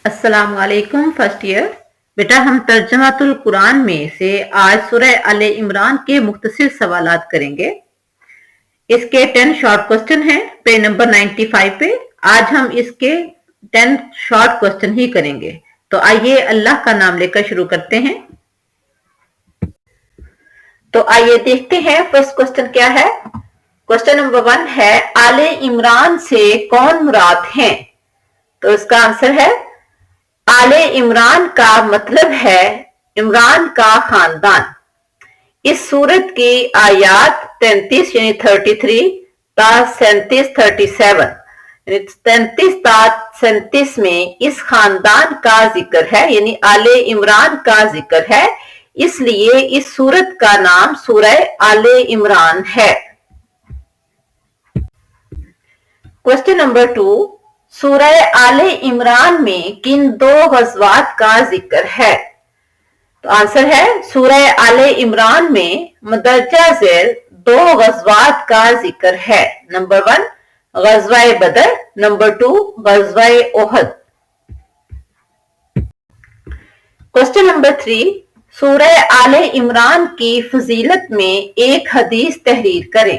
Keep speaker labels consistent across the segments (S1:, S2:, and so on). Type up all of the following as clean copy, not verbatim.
S1: अस्सलाम वालेकुम first year. बेटा हम तर्जमातुल कुरान में से आज सूरह आले इमरान के मुख्तसर सवालात करेंगे। इसके 10 शॉर्ट क्वेश्चन हैं पेज नंबर 95 पे। आज हम इसके 10 शॉर्ट क्वेश्चन ही करेंगे। तो आइए अल्लाह का नाम लेकर शुरू करते हैं। तो आइए देखते हैं फर्स्ट क्वेश्चन क्या है। क्वेश्चन नंबर 1 है आले इमरान से कौन मुराद हैं? तो इसका आंसर है आले इमरान का मतलब है इमरान का खानदान। इस सूरत की आयात 33 यानी 33 ता 37 37 33 ता 37 में इस खानदान का जिक्र है, यानी आले इमरान का जिक्र है, इसलिए इस सूरत का नाम सूरह आले इमरान है। क्वेश्चन नंबर 2, सूरह आले इमरान में किन दो गज़वात का जिक्र है? तो आंसर है सूरह आले इमरान में मदरजा ज़ेल दो गज़वात का जिक्र है। नंबर 1 गज़वाए बदर, number 2 Ghazwa Uhud. Question number 3, सूरह आले इमरान की फजीलत में एक हदीस तहरीर करें।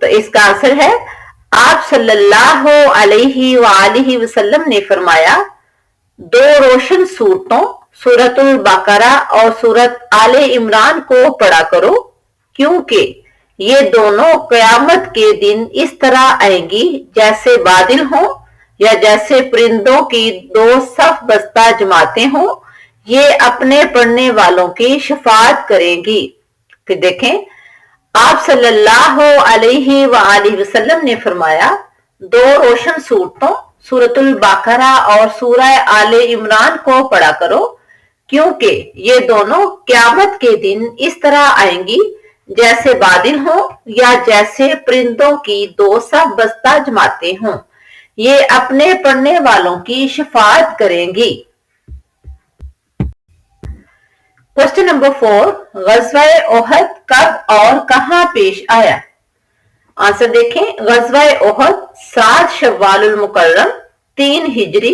S1: तो इसका आंसर है आप सल्लल्लाहु अलैहि वसल्लम ने फरमाया, दो रोशन सूरतों सूरतुल बकरा और सूरत आले इमरान को पढ़ा करो, क्योंकि ये दोनों क़यामत के दिन इस तरह आएंगी जैसे बादल हों या जैसे परिंदों की दो सफ बस्ता जमाते हों। ये अपने पढ़ने वालों की शफाअत करेंगी। फिर देखें, आप सल्लल्लाहु अलैहि वसल्लम ने फरमाया, दो रोशन सूरतों सूरतुल बकरा और सूरह आले इमरान को पढ़ा करो, क्योंकि ये दोनों क़यामत के दिन इस तरह आएंगी जैसे बादल हों या जैसे परिंदों की दो सफ बस्ता जमाते हों। ये अपने पढ़ने वालों की शफाअत करेंगी। क्वेश्चन नंबर 4, गज़वाए ओहद कब और कहां पेश आया? आंसर देखें, गज़वाए ओहद 7 शव्वालुल मुकर्रम 3 हिजरी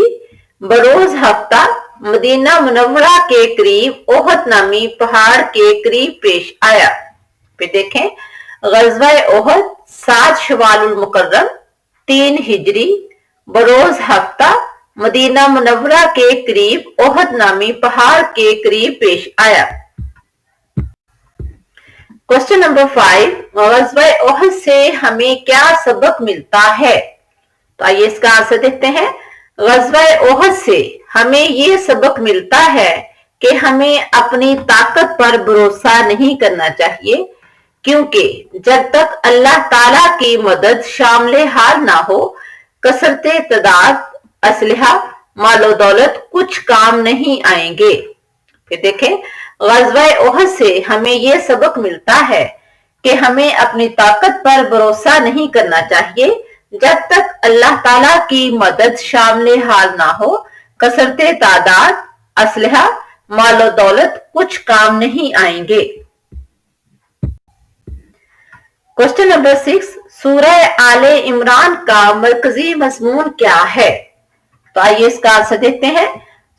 S1: बरोज हफ्ता मदीना मुनव्वरा के करीब ओहद नामी पहाड़ के करीब पेश आया। फिर देखें, गज़वाए ओहद 7 शव्वालुल मुकर्रम 3 हिजरी बरोज हफ्ता मदीना मुनव्वरा के करीब ओहद नामी पहाड़ के करीब पेश आया। क्वेश्चन नंबर 5, गज़वाए ओहद से हमें क्या सबक मिलता है? तो आइए इसका आंसर देखते हैं। गज़वाए ओहद से हमें ये सबक मिलता है कि हमें अपनी ताकत पर भरोसा नहीं करना चाहिए, क्योंकि जब तक अल्लाह ताला की मदद शामिल हाल ना हो, कसरते तादाद असलहा मालो दौलत कुछ काम नहीं आएंगे। फिर देखें, गज़वाए ओहद से हमें यह सबक मिलता है कि हमें अपनी ताकत पर भरोसा नहीं करना चाहिए, जब तक अल्लाह ताला की मदद शामिल हाल ना हो, कसरते तादाद असलहा मालो दौलत कुछ काम नहीं आएंगे। क्वेश्चन नंबर 6, सूरह आले इमरान का मरकजी मज़मून क्या है? तो आइए इसका आंसर देखते हैं।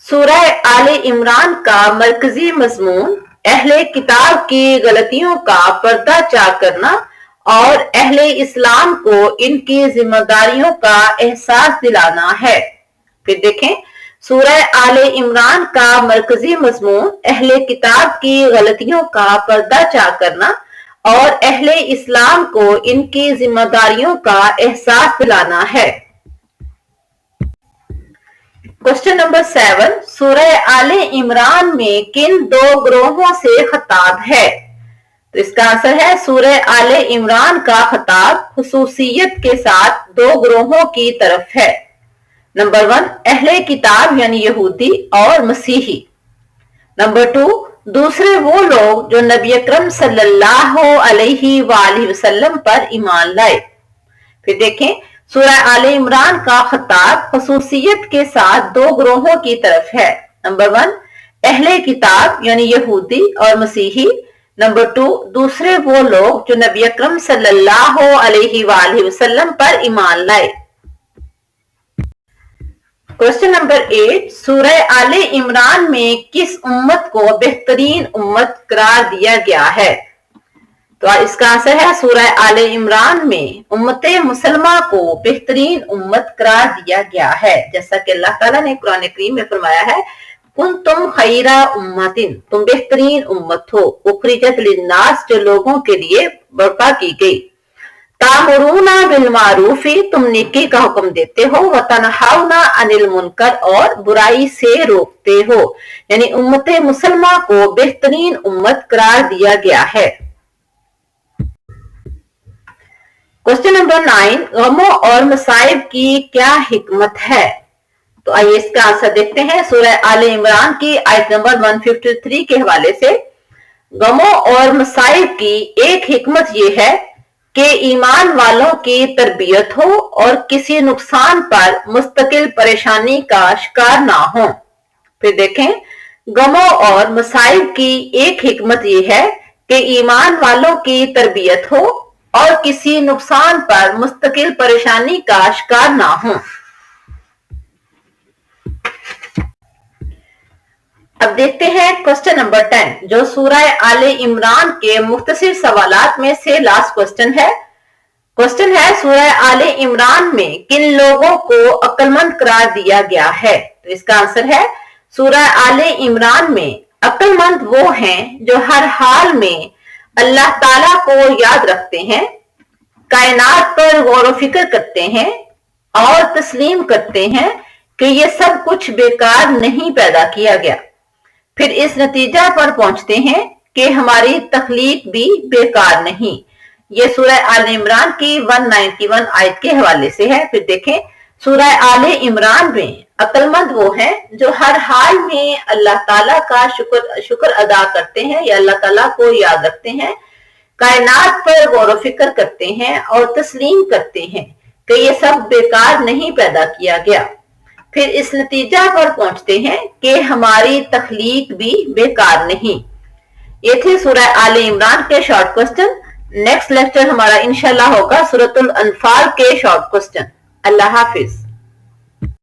S1: सूरह आले इमरान का मरकजी मज़मून अहले किताब की गलतियों का पर्दाचार करना और अहले इस्लाम को इनकी जिम्मेदारियों का एहसास दिलाना है। फिर देखें, सूरह आले इमरान का मरकजी मज़मून अहले किताब की गलतियों का पर्दाचार करना और अहले इस्लाम को इनकी जिम्मेदारियों का एहसास दिलाना है। क्वेश्चन नंबर 7, सूरह आले इमरान में किन दो ग्रोहों से खिताब है? तो इसका आंसर है सूरह आले इमरान का खिताब खुसूसियत के साथ दो ग्रोहों की तरफ है। नंबर 1 अहले किताब यानी यहूदी और मसीही। नंबर 2 दूसरे वो लोग जो नबी अकरम सल्लल्लाहु अलैहि वसल्लम पर ईमान लाए। फिर देखें, सूरह आले इमरान का खिताब खसूसियत के साथ दो ग्रोहों की तरफ है। नंबर 1 अहले किताब यानी यहूदी और मसीही। नंबर 2 दूसरे वो लोग जो नबी अकरम सल्लल्लाहु अलैहि वसल्लम पर ईमान लाए। क्वेश्चन नंबर 8, सूरह आले इमरान में किस उम्मत को बेहतरीन उम्मत करार दिया गया है? तो इसका आंसर है सूरह आले इमरान में उम्मते मुसलमा को बेहतरीन उम्मत करार दिया गया है। जैसा कि अल्लाह ताला ने कुरान करीम में फरमाया है, कुंतुम खैरा उम्मतिन, तुम बेहतरीन उम्मत हो, उखरिजत लिन्नास, जो लोगों के लिए बर्पा की गई। तामुरूना बिल मारूफी, तुम नेकी का हुक्म देते हो, व तनहाउना अनिल मुनकर, और बुराई से रोकते हो। यानी उम्मते मुसलमा को बेहतरीन उम्मत करार दिया गया है। क्वेश्चन नंबर 9, गमों और मसाइब की क्या हिकमत है? तो आइए इसका आंसर देखते हैं। सूरह आले इमरान की आयत नंबर 153 के हवाले से, गमों और मसाइब की एक हिकमत ये है कि ईमान वालों की तरबियत हो और किसी नुकसान पर मुस्तकिल परेशानी का शिकार ना हो। फिर देखें, गमों और मसाइब की एक हिकमत ये है कि ईमान वालों की तरबियत हो और किसी नुकसान पर मुस्तकिल परेशानी का शिकार ना हो। अब देखते हैं क्वेश्चन नंबर 10, जो सूरह आले इमरान के मुख्तसर सवालात में से लास्ट क्वेश्चन है। क्वेश्चन है, सूरह आले इमरान में किन लोगों को अक्लमंद करार दिया गया है? तो इसका आंसर है, सूरह आले इमरान में अक्लमंद वो हैं जो हर हाल में अल्लाह ताला को याद रखते हैं, कायनात पर गौर व फिक्र करते हैं और तस्लीम करते हैं कि ये सब कुछ बेकार नहीं पैदा किया गया। फिर इस नतीजा पर पहुंचते हैं कि हमारी तख्लीक भी बेकार नहीं। ये सूरह आले इमरान की 191 आयत के हवाले से है। फिर देखें, सूरह आले इमरान में अक्लमंद वो हैं जो हर हाल में अल्लाह ताला का शुक्र अदा करते हैं या अल्लाह ताला को याद रखते हैं, कायनात पर गौर व फिक्र करते हैं और तस्लीम करते हैं कि ये सब बेकार नहीं पैदा किया गया। फिर इस नतीजा पर पहुंचते हैं कि हमारी तख्लीक भी बेकार नहीं। ये थे सूरह आले इमरान के शॉर्ट क्वेश्चन। नेक्स्ट लेक्चर हमारा इंशाल्लाह होगा सूरतुल अनफाल के शॉर्ट क्वेश्चन। अल्लाह हाफिज।